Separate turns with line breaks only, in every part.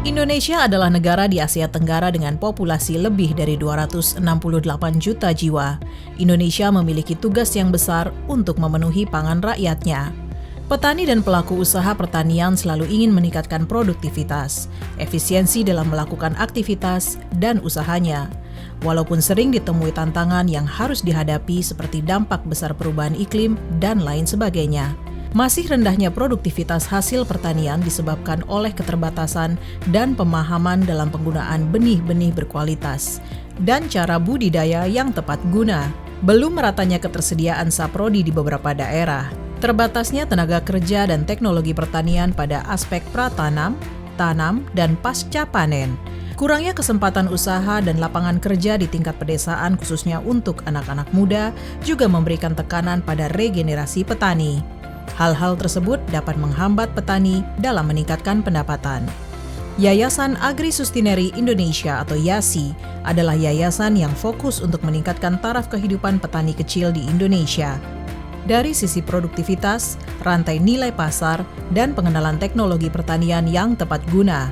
Indonesia adalah negara di Asia Tenggara dengan populasi lebih dari 268 juta jiwa. Indonesia memiliki tugas yang besar untuk memenuhi pangan rakyatnya. Petani dan pelaku usaha pertanian selalu ingin meningkatkan produktivitas, efisiensi dalam melakukan aktivitas dan usahanya. Walaupun sering ditemui tantangan yang harus dihadapi seperti dampak besar perubahan iklim dan lain sebagainya. Masih rendahnya produktivitas hasil pertanian disebabkan oleh keterbatasan dan pemahaman dalam penggunaan benih-benih berkualitas dan cara budidaya yang tepat guna. Belum meratanya ketersediaan saprodi di beberapa daerah. Terbatasnya tenaga kerja dan teknologi pertanian pada aspek pratanam, tanam, dan pasca panen. Kurangnya kesempatan usaha dan lapangan kerja di tingkat pedesaan khususnya untuk anak-anak muda juga memberikan tekanan pada regenerasi petani. Hal-hal tersebut dapat menghambat petani dalam meningkatkan pendapatan. Yayasan Agri Sustineri Indonesia atau YASI adalah yayasan yang fokus untuk meningkatkan taraf kehidupan petani kecil di Indonesia. Dari sisi produktivitas, rantai nilai pasar, dan pengenalan teknologi pertanian yang tepat guna.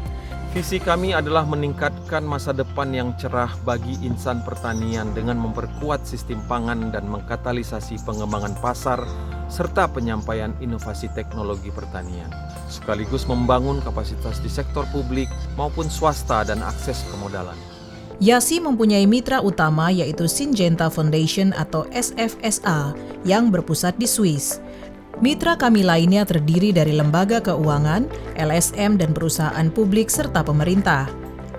Visi kami adalah meningkatkan masa depan yang cerah bagi insan pertanian dengan memperkuat sistem pangan dan mengkatalisasi pengembangan pasar serta penyampaian inovasi teknologi pertanian, sekaligus membangun kapasitas di sektor publik maupun swasta dan akses kemodalan.
YASI mempunyai mitra utama yaitu Syngenta Foundation atau SFSA yang berpusat di Swiss. Mitra kami lainnya terdiri dari lembaga keuangan, LSM, dan perusahaan publik serta pemerintah.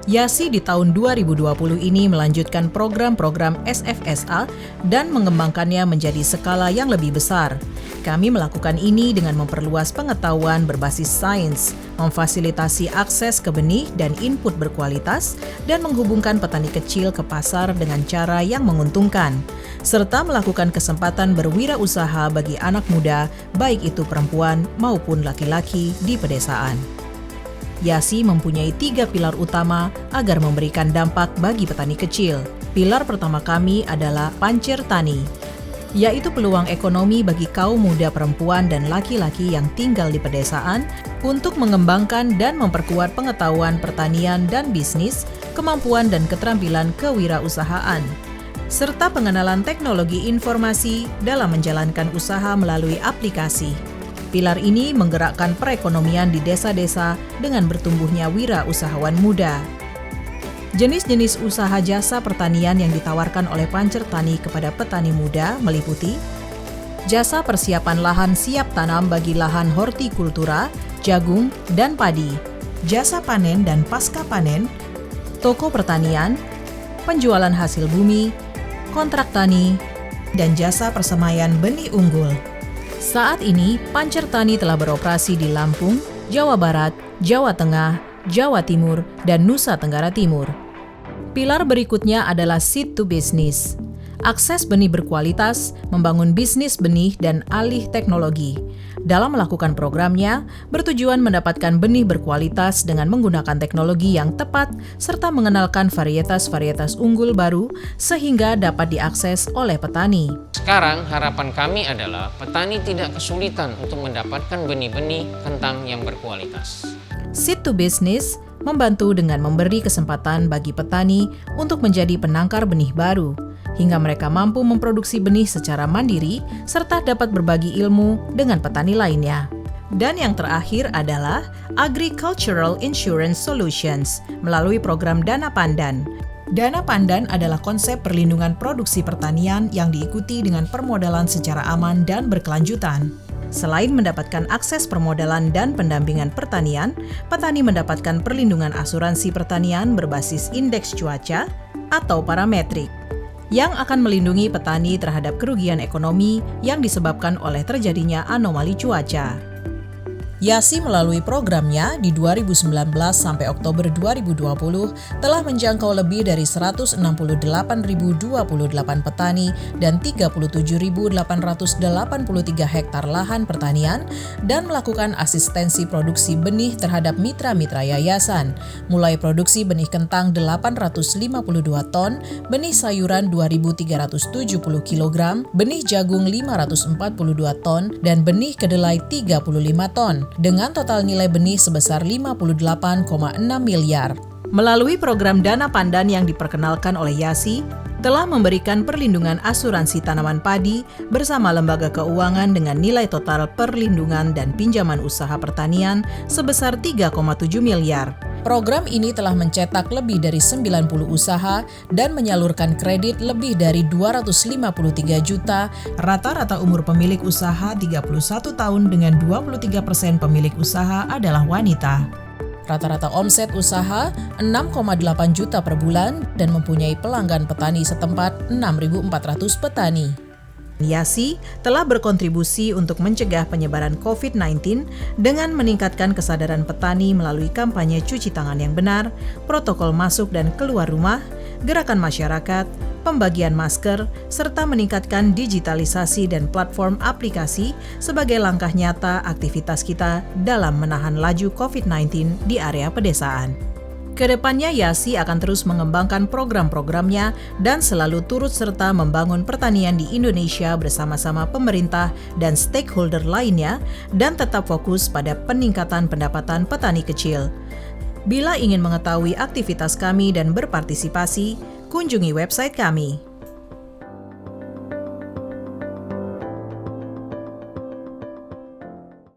YASI di tahun 2020 ini melanjutkan program-program SFSA dan mengembangkannya menjadi skala yang lebih besar. Kami melakukan ini dengan memperluas pengetahuan berbasis sains, memfasilitasi akses ke benih dan input berkualitas, dan menghubungkan petani kecil ke pasar dengan cara yang menguntungkan, serta melakukan kesempatan berwirausaha bagi anak muda, baik itu perempuan maupun laki-laki di pedesaan. YASI mempunyai 3 pilar utama agar memberikan dampak bagi petani kecil. Pilar pertama kami adalah Pancer Tani, yaitu peluang ekonomi bagi kaum muda perempuan dan laki-laki yang tinggal di pedesaan untuk mengembangkan dan memperkuat pengetahuan pertanian dan bisnis, kemampuan dan keterampilan kewirausahaan, serta pengenalan teknologi informasi dalam menjalankan usaha melalui aplikasi. Pilar ini menggerakkan perekonomian di desa-desa dengan bertumbuhnya wirausahawan muda. Jenis-jenis usaha jasa pertanian yang ditawarkan oleh Pancer Tani kepada petani muda meliputi jasa persiapan lahan siap tanam bagi lahan hortikultura, jagung, dan padi, jasa panen dan pasca panen, toko pertanian, penjualan hasil bumi, kontrak tani, dan jasa persemaian benih unggul. Saat ini, Pancer Tani telah beroperasi di Lampung, Jawa Barat, Jawa Tengah, Jawa Timur, dan Nusa Tenggara Timur. Pilar berikutnya adalah seed to business. Akses benih berkualitas, membangun bisnis benih dan alih teknologi. Dalam melakukan programnya, bertujuan mendapatkan benih berkualitas dengan menggunakan teknologi yang tepat serta mengenalkan varietas-varietas unggul baru sehingga dapat diakses oleh petani.
Sekarang harapan kami adalah petani tidak kesulitan untuk mendapatkan benih-benih kentang yang berkualitas.
Seed to business membantu dengan memberi kesempatan bagi petani untuk menjadi penangkar benih baru, hingga mereka mampu memproduksi benih secara mandiri serta dapat berbagi ilmu dengan petani lainnya. Dan yang terakhir adalah Agricultural Insurance Solutions melalui program Dana Pandan. Dana Pandan adalah konsep perlindungan produksi pertanian yang diikuti dengan permodalan secara aman dan berkelanjutan. Selain mendapatkan akses permodalan dan pendampingan pertanian, petani mendapatkan perlindungan asuransi pertanian berbasis indeks cuaca atau parametrik, yang akan melindungi petani terhadap kerugian ekonomi yang disebabkan oleh terjadinya anomali cuaca. YASI melalui programnya di 2019 sampai Oktober 2020 telah menjangkau lebih dari 168.028 petani dan 37.883 hektar lahan pertanian dan melakukan asistensi produksi benih terhadap mitra-mitra yayasan, mulai produksi benih kentang 852 ton, benih sayuran 2.370 kg, benih jagung 542 ton, dan benih kedelai 35 ton. dengan total nilai benih sebesar 58,6 miliar. Melalui program Dana Pandan yang diperkenalkan oleh YASI, telah memberikan perlindungan asuransi tanaman padi bersama lembaga keuangan dengan nilai total perlindungan dan pinjaman usaha pertanian sebesar 3,7 miliar. Program ini telah mencetak lebih dari 90 usaha dan menyalurkan kredit lebih dari 253 juta. Rata-rata umur pemilik usaha 31 tahun dengan 23% pemilik usaha adalah wanita. Rata-rata omset usaha 6,8 juta per bulan dan mempunyai pelanggan petani setempat 6.400 petani. YASI telah berkontribusi untuk mencegah penyebaran COVID-19 dengan meningkatkan kesadaran petani melalui kampanye cuci tangan yang benar, protokol masuk dan keluar rumah, gerakan masyarakat, pembagian masker, serta meningkatkan digitalisasi dan platform aplikasi sebagai langkah nyata aktivitas kita dalam menahan laju COVID-19 di area pedesaan. Kedepannya YASI akan terus mengembangkan program-programnya dan selalu turut serta membangun pertanian di Indonesia bersama-sama pemerintah dan stakeholder lainnya dan tetap fokus pada peningkatan pendapatan petani kecil. Bila ingin mengetahui aktivitas kami dan berpartisipasi, kunjungi website kami